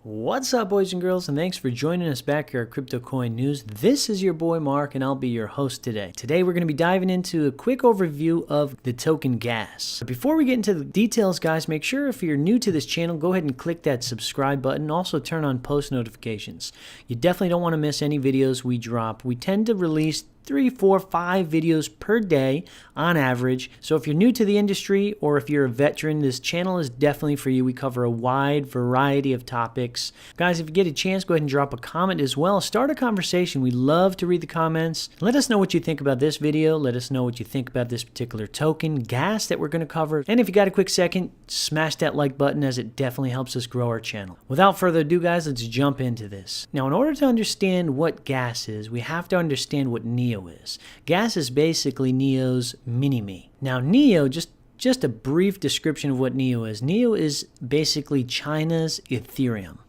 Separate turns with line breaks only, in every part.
What's up, boys and girls, and thanks for joining us back here at Crypto Coin News. This is your boy Mark, and I'll be your host today. Today, we're going to be diving into a quick overview of the token Gas. But before we get into the details, guys, make sure if you're new to this channel, go ahead and click that subscribe button. Also, turn on post notifications. You definitely don't want to miss any videos we drop. We tend to release 3, 4, 5 videos per day on average. So if you're new to the industry or if you're a veteran, this channel is definitely for you. We cover a wide variety of topics. Guys, if you get a chance, go ahead and drop a comment as well. Start a conversation. We love to read the comments. Let us know what you think about this video. Let us know what you think about this particular token, Gas, that we're going to cover. And if you got a quick second, smash that like button, as it definitely helps us grow our channel. Without further ado, guys, let's jump into this. Now, in order to understand what Gas is, we have to understand what NEO is. Gas is basically NEO's mini-me. Now, NEO, just a brief description of what NEO is. NEO is basically China's Ethereum.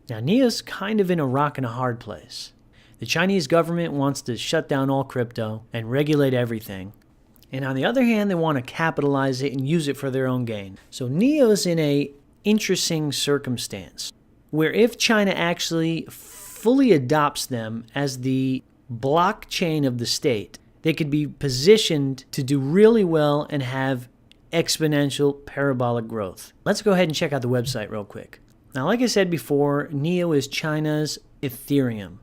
Now, NEO's kind of in a rock and a hard place. The Chinese government wants to shut down all crypto and regulate everything. And on the other hand, they want to capitalize it and use it for their own gain. So NEO's in a interesting circumstance where if China actually fully adopts them as the blockchain of the state, they could be positioned to do really well and have exponential parabolic growth. Let's go ahead and check out the website real quick. Now, like I said before, NEO is China's Ethereum.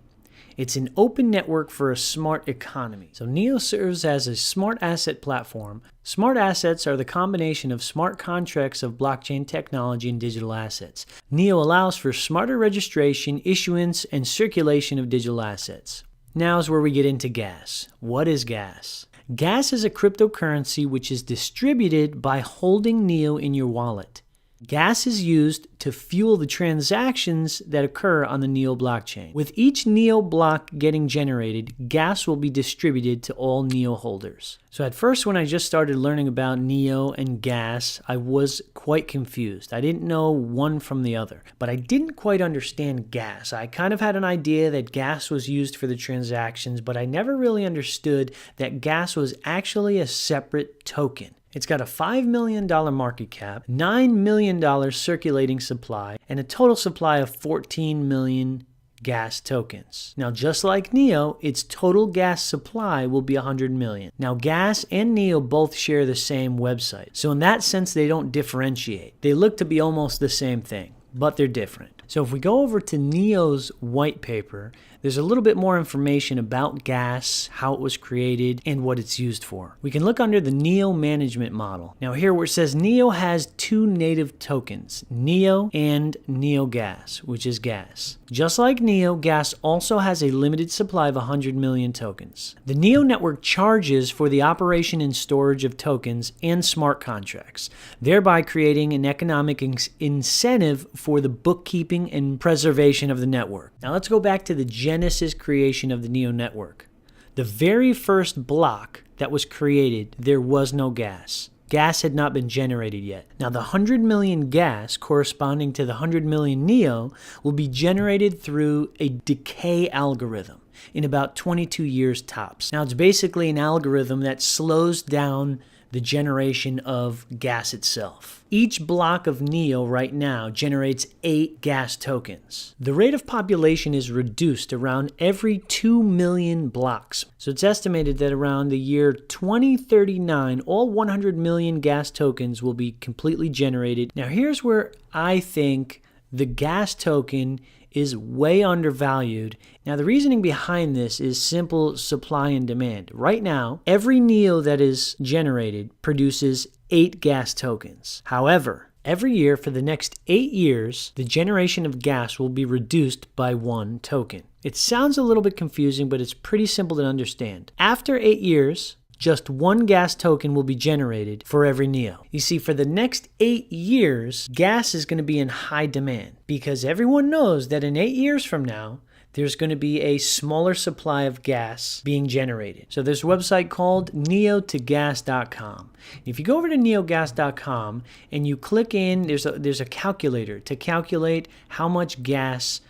It's an open network for a smart economy. So NEO serves as a smart asset platform. Smart assets are the combination of smart contracts of blockchain technology and digital assets. NEO allows for smarter registration, issuance, and circulation of digital assets. Now is where we get into Gas. What is Gas? Gas is a cryptocurrency which is distributed by holding NEO in your wallet. Gas is used to fuel the transactions that occur on the NEO blockchain. With each NEO block getting generated, Gas will be distributed to all NEO holders. So at first, when I just started learning about NEO and Gas, I was quite confused. I didn't know one from the other, but I didn't quite understand Gas. I kind of had an idea that Gas was used for the transactions, but I never really understood that Gas was actually a separate token. It's got a $5 million market cap, $9 million circulating supply, and a total supply of 14 million Gas tokens. Now, just like NEO, its total Gas supply will be 100 million. Now, Gas and NEO both share the same website. So in that sense, they don't differentiate. They look to be almost the same thing, but they're different. So if we go over to NEO's white paper, there's a little bit more information about Gas, how it was created, and what it's used for. We can look under the NEO management model. Now here where it says NEO has 2 native tokens, NEO and NEO Gas, which is Gas. Just like NEO, Gas also has a limited supply of 100 million tokens. The NEO network charges for the operation and storage of tokens and smart contracts, thereby creating an economic incentive for the bookkeeping and preservation of the network. Now let's go back to the Genesis creation of the NEO network. The very first block that was created, there was no Gas. Gas had not been generated yet. Now the 100 million Gas corresponding to the 100 million NEO will be generated through a decay algorithm in about 22 years tops. Now it's basically an algorithm that slows down the generation of Gas itself. Each block of NEO right now generates 8 Gas tokens. The rate of population is reduced around every 2 million blocks. So it's estimated that around the year 2039, all 100 million Gas tokens will be completely generated. Now here's where I think the Gas token is way undervalued. Now the reasoning behind this is simple supply and demand. Right now, every NEO that is generated produces 8 Gas tokens. However, every year for the next 8 years, the generation of Gas will be reduced by 1 token. It sounds a little bit confusing, but it's pretty simple to understand. After 8 years, just 1 Gas token will be generated for every NEO. You see, for the next 8 years, Gas is going to be in high demand because everyone knows that in 8 years from now, there's going to be a smaller supply of Gas being generated. So there's a website called neotogas.com. If you go over to neogas.com and you click in, there's a calculator to calculate how much Gas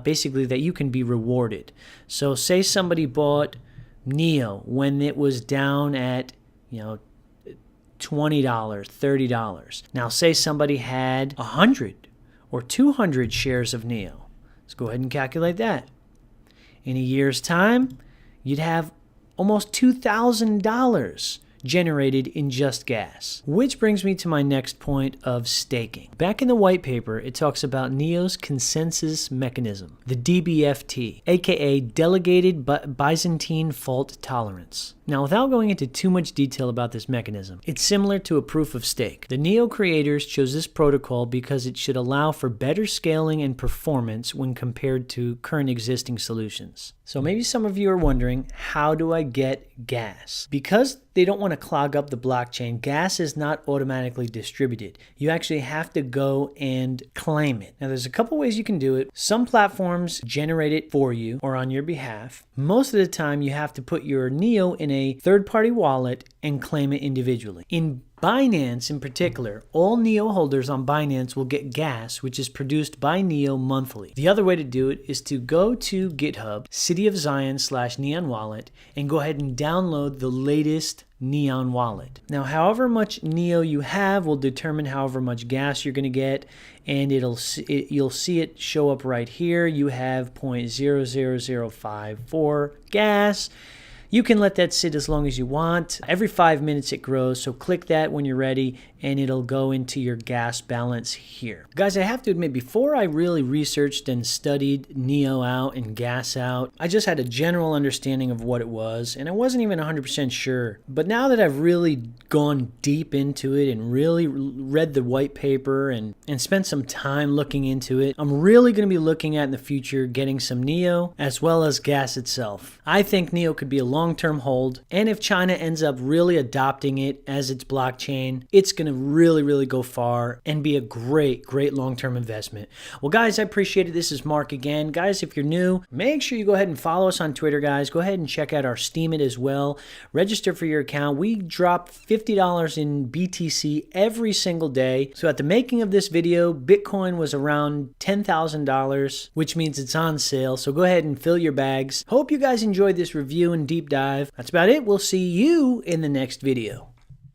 basically that you can be rewarded. So say somebody bought NEO when it was down at, $20, $30. Now say somebody had 100 or 200 shares of NIO? Let's go ahead and calculate that. In a year's time, you'd have almost $2,000 generated in just gas. Which brings me to my next point of staking. Back in the white paper, it talks about NIO's consensus mechanism, the DBFT, aka Delegated Byzantine Fault Tolerance. Now, without going into too much detail about this mechanism, it's similar to a proof of stake. The NIO creators chose this protocol because it should allow for better scaling and performance when compared to current existing solutions. So maybe some of you are wondering, how do I get gas? Because they don't want to clog up the blockchain, gas is not automatically distributed. You actually have to go and claim it. Now, there's a couple ways you can do it. Some platforms generate it for you or on your behalf. Most of the time, you have to put your NIO in a third-party wallet and claim it individually. In Binance in particular, all NIO holders on Binance will get gas, which is produced by NIO monthly. The other way to do it is to go to GitHub, City of Zion/Neon Wallet, and go ahead and download the latest Neon wallet. Now, however much NIO you have will determine however much gas you're going to get, and you'll see it show up right here. You have 0.00054 gas. You can let that sit as long as you want. Every 5 minutes it grows, so click that when you're ready and it'll go into your gas balance here. Guys, I have to admit, before I really researched and studied NIO out and gas out, I just had a general understanding of what it was, and I wasn't even 100% sure. But now that I've really gone deep into it and really read the white paper and spent some time looking into it, I'm really going to be looking at in the future getting some NIO as well as gas itself. I think NIO could be a long-term hold, and if China ends up really adopting it as its blockchain, it's going to really go far and be a great long-term investment. Well, guys, I appreciate it. This is Mark again. Guys, if you're new, make sure you go ahead and follow us on Twitter, guys. Go ahead and check out our Steemit as well. Register for your account. We drop $50 in BTC every single day. So at the making of this video, Bitcoin was around $10,000, which means it's on sale. So go ahead and fill your bags. Hope you guys enjoyed this review and deep dive. That's about it. We'll see you in the next video.